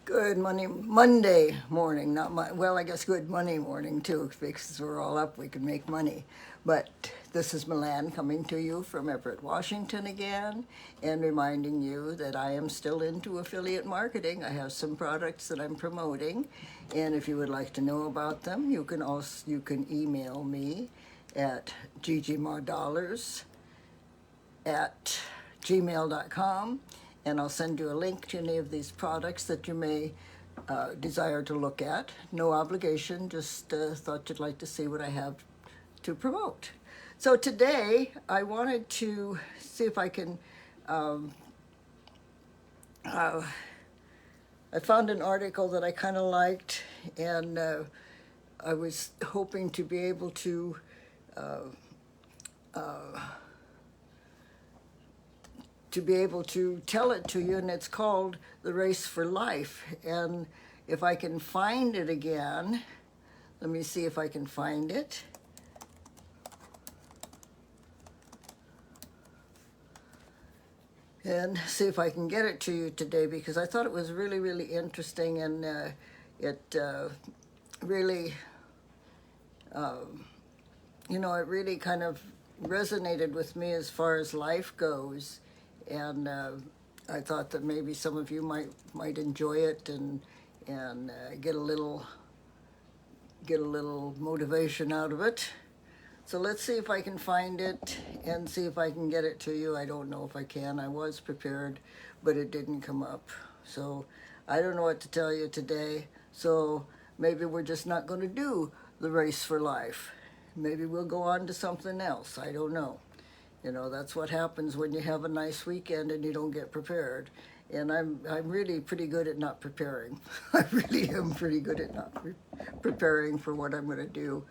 Good Monday morning, not well, I guess good Monday morning too, because we're all up, we can make money. But this is Milan coming to you from Everett, Washington again, and reminding you that I am still into affiliate marketing. I have some products that I'm promoting, and if you would like to know about them, you can email me at ggmadollars at gmail.com, and I'll send you a link to any of these products that you may desire to look at. No obligation, just thought you'd like to see what I have to promote. So today I wanted to see if I can, I found an article that I kind of liked, and I was hoping to be able to tell it to you, and it's called The Race for Life. And if I can find it again, let me see if I can find it. And see if I can get it to you today, because I thought it was really, really interesting, and it really, it really kind of resonated with me as far as life goes. And I thought that maybe some of you might enjoy it and get a little motivation out of it. So let's see if I can find it and see if I can get it to you. I don't know if I can. I was prepared, but it didn't come up. So I don't know what to tell you today. So maybe we're just not going to do the race for life. Maybe we'll go on to something else. I don't know. That's what happens when you have a nice weekend and you don't get prepared. And I'm really pretty good at not preparing. I really am pretty good at not preparing for what I'm going to do.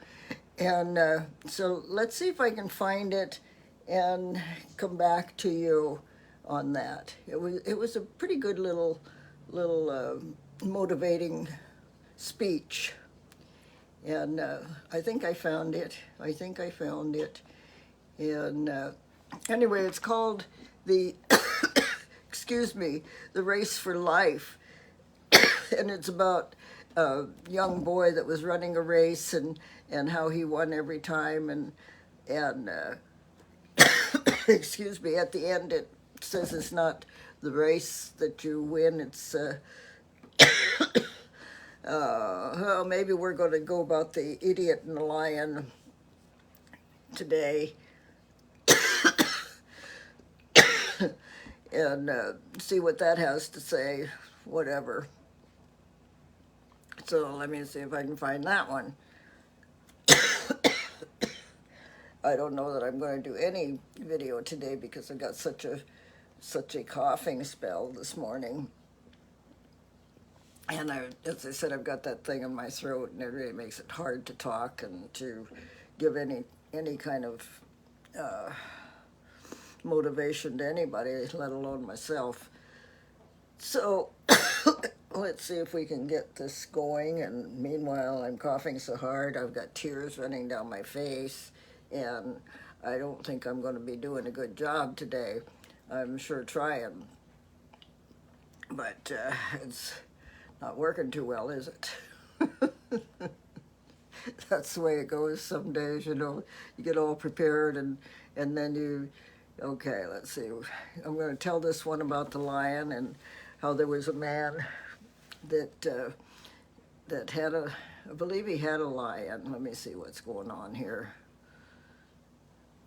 And so let's see if I can find it and come back to you on that. It was a pretty good little motivating speech. And I think I found it. And anyway, it's called the, excuse me, The Race for Life. And it's about a young boy that was running a race, and how he won every time. And excuse me, at the end it says it's not the race that you win, it's well, maybe we're going to go about the idiot and the lion today, and see what that has to say, whatever. So let me see if I can find that one. I don't know that I'm going to do any video today because I got such a coughing spell this morning. And as I said, I've got that thing in my throat, and it really makes it hard to talk and to give any kind of motivation to anybody, let alone myself. So let's see if we can get this going. And meanwhile, I'm coughing so hard, I've got tears running down my face, and I don't think I'm going to be doing a good job today. I'm sure trying, but it's not working too well, is it? That's the way it goes some days, you get all prepared, and then okay, let's see. I'm going to tell this one about the lion, and how there was a man that had I believe he had a lion. Let me see what's going on here.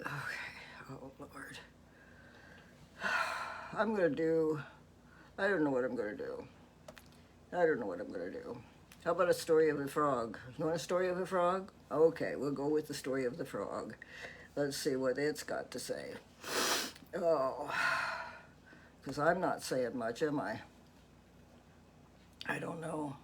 Okay, oh Lord. I don't know what I'm going to do. How about a story of a frog? You want a story of a frog? Okay, we'll go with the story of the frog. Let's see what it's got to say. Oh, because I'm not saying much, am I? I don't know.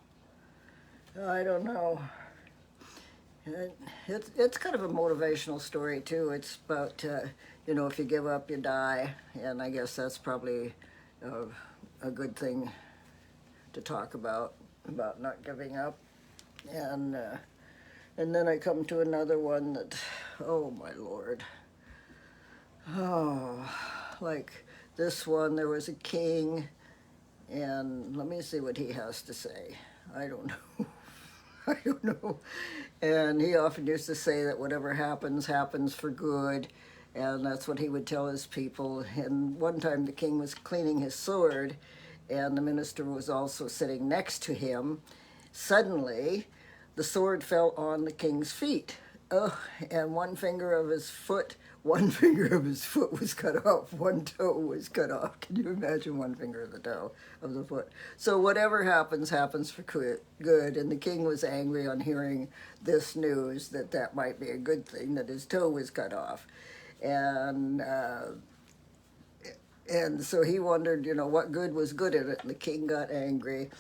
It's kind of a motivational story, too. It's about, if you give up, you die. And I guess that's probably a good thing to talk about not giving up. And then I come to another one that, oh my Lord. Oh, like this one, there was a king And let me see what he has to say. I don't know. I don't know. And he often used to say that whatever happens, happens for good. And that's what he would tell his people. And one time the king was cleaning his sword, and the minister was also sitting next to him. Suddenly, the sword fell on the king's feet. Oh, and one finger of his foot was cut off, one toe was cut off. Can you imagine one finger of the toe of the foot? So whatever happens, happens for good. And the king was angry on hearing this news, that that might be a good thing, that his toe was cut off. And so he wondered, what good was good in it. And the king got angry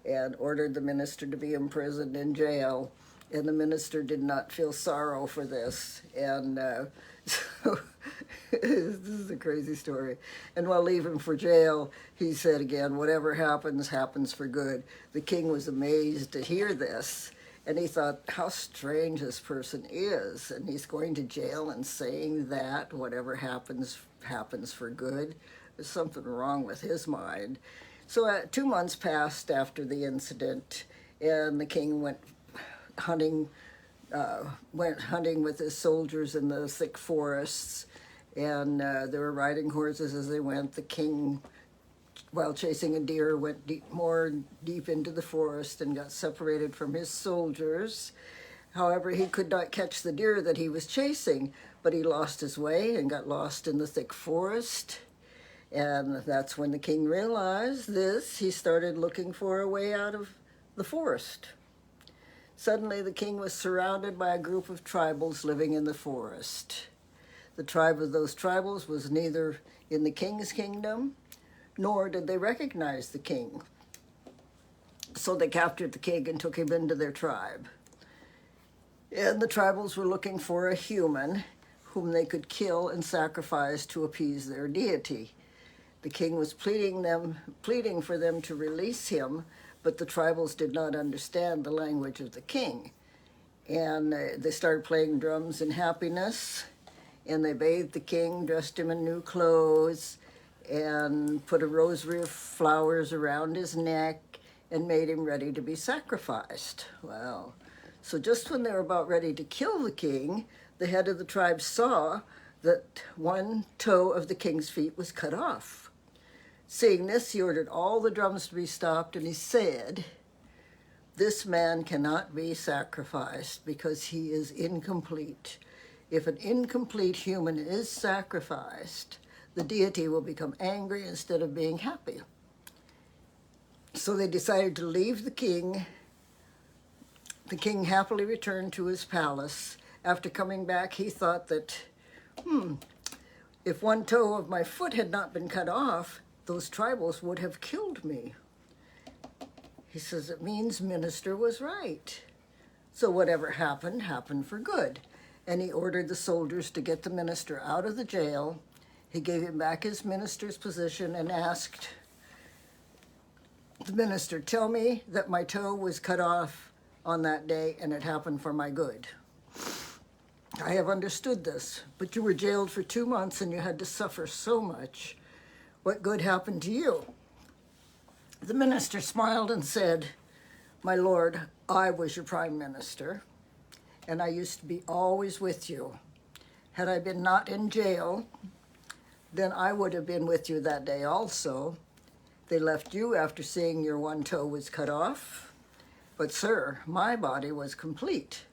and ordered the minister to be imprisoned in jail. And the minister did not feel sorrow for this. And so this is a crazy story. And while leaving for jail, he said again, whatever happens, happens for good. The king was amazed to hear this. And he thought, how strange this person is. And he's going to jail and saying that whatever happens, happens for good. There's something wrong with his mind. So 2 months passed after the incident, and the king went hunting with his soldiers in the thick forests, and they were riding horses as they went. The king, while chasing a deer, went more deep into the forest and got separated from his soldiers. However, he could not catch the deer that he was chasing, but he lost his way and got lost in the thick forest. And that's when the king realized this. He started looking for a way out of the forest. Suddenly, the king was surrounded by a group of tribals living in the forest. The tribe of those tribals was neither in the king's kingdom, nor did they recognize the king. So they captured the king and took him into their tribe. And the tribals were looking for a human whom they could kill and sacrifice to appease their deity. The king was pleading for them to release him, but the tribals did not understand the language of the king. And they started playing drums in happiness, and they bathed the king, dressed him in new clothes, and put a rosary of flowers around his neck, and made him ready to be sacrificed. Wow. So just when they were about ready to kill the king, the head of the tribe saw that one toe of the king's feet was cut off. Seeing this, he ordered all the drums to be stopped, and he said, "This man cannot be sacrificed because he is incomplete. If an incomplete human is sacrificed, the deity will become angry instead of being happy." So they decided to leave the king. The king happily returned to his palace. After coming back, he thought that, if one toe of my foot had not been cut off, those tribals would have killed me. He says, it means minister was right. So whatever happened, happened for good. And he ordered the soldiers to get the minister out of the jail. He gave him back his minister's position and asked the minister, "Tell me that my toe was cut off on that day and it happened for my good. I have understood this, but you were jailed for 2 months and you had to suffer so much. What good happened to you?" The minister smiled and said, "My lord, I was your prime minister, and I used to be always with you. Had I been not in jail, then I would have been with you that day also. They left you after seeing your one toe was cut off. But sir, my body was complete,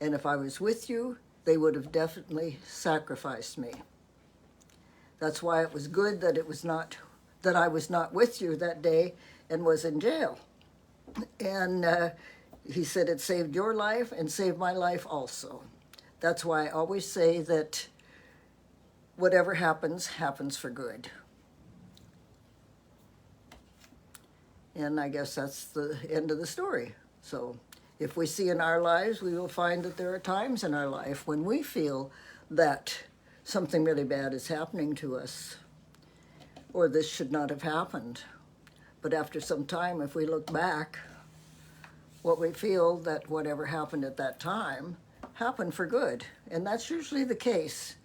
and if I was with you, they would have definitely sacrificed me. That's why it was good that I was not with you that day and was in jail." And he said, "It saved your life and saved my life also. That's why I always say that whatever happens, happens for good." And I guess that's the end of the story. So if we see in our lives, we will find that there are times in our life when we feel that something really bad is happening to us, or this should not have happened. But after some time, if we look back, what we feel that whatever happened at that time happened for good. And that's usually the case.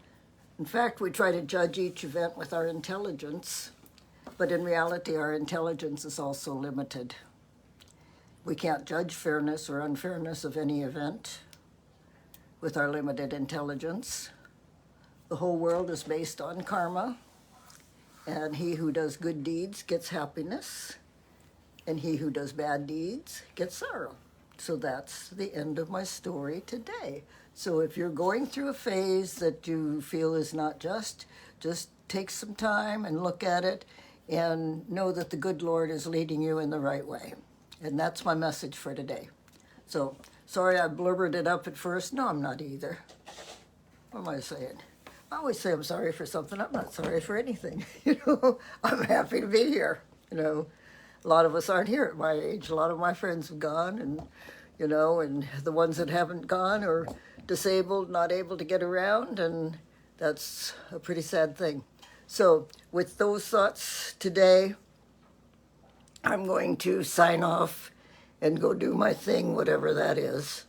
In fact, we try to judge each event with our intelligence, But in reality, our intelligence is also limited. We can't judge fairness or unfairness of any event with our limited intelligence. The whole world is based on karma, and he who does good deeds gets happiness, and he who does bad deeds gets sorrow. So that's the end of my story today. So if you're going through a phase that you feel is not just take some time and look at it and know that the good Lord is leading you in the right way. And that's my message for today. So, sorry I blurbered it up at first. No, I'm not either. What am I saying? I always say I'm sorry for something. I'm not sorry for anything. I'm happy to be here. A lot of us aren't here at my age. A lot of my friends have gone, and the ones that haven't gone are disabled, not able to get around, and that's a pretty sad thing. So with those thoughts today, I'm going to sign off and go do my thing, whatever that is.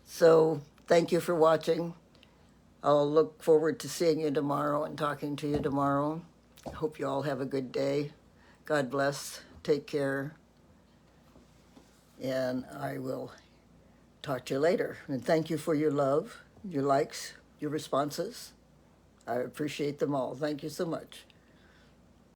So thank you for watching. I'll look forward to seeing you tomorrow and talking to you tomorrow. Hope you all have a good day. God bless. Take care. And I will talk to you later. And thank you for your love, your likes, your responses. I appreciate them all. Thank you so much.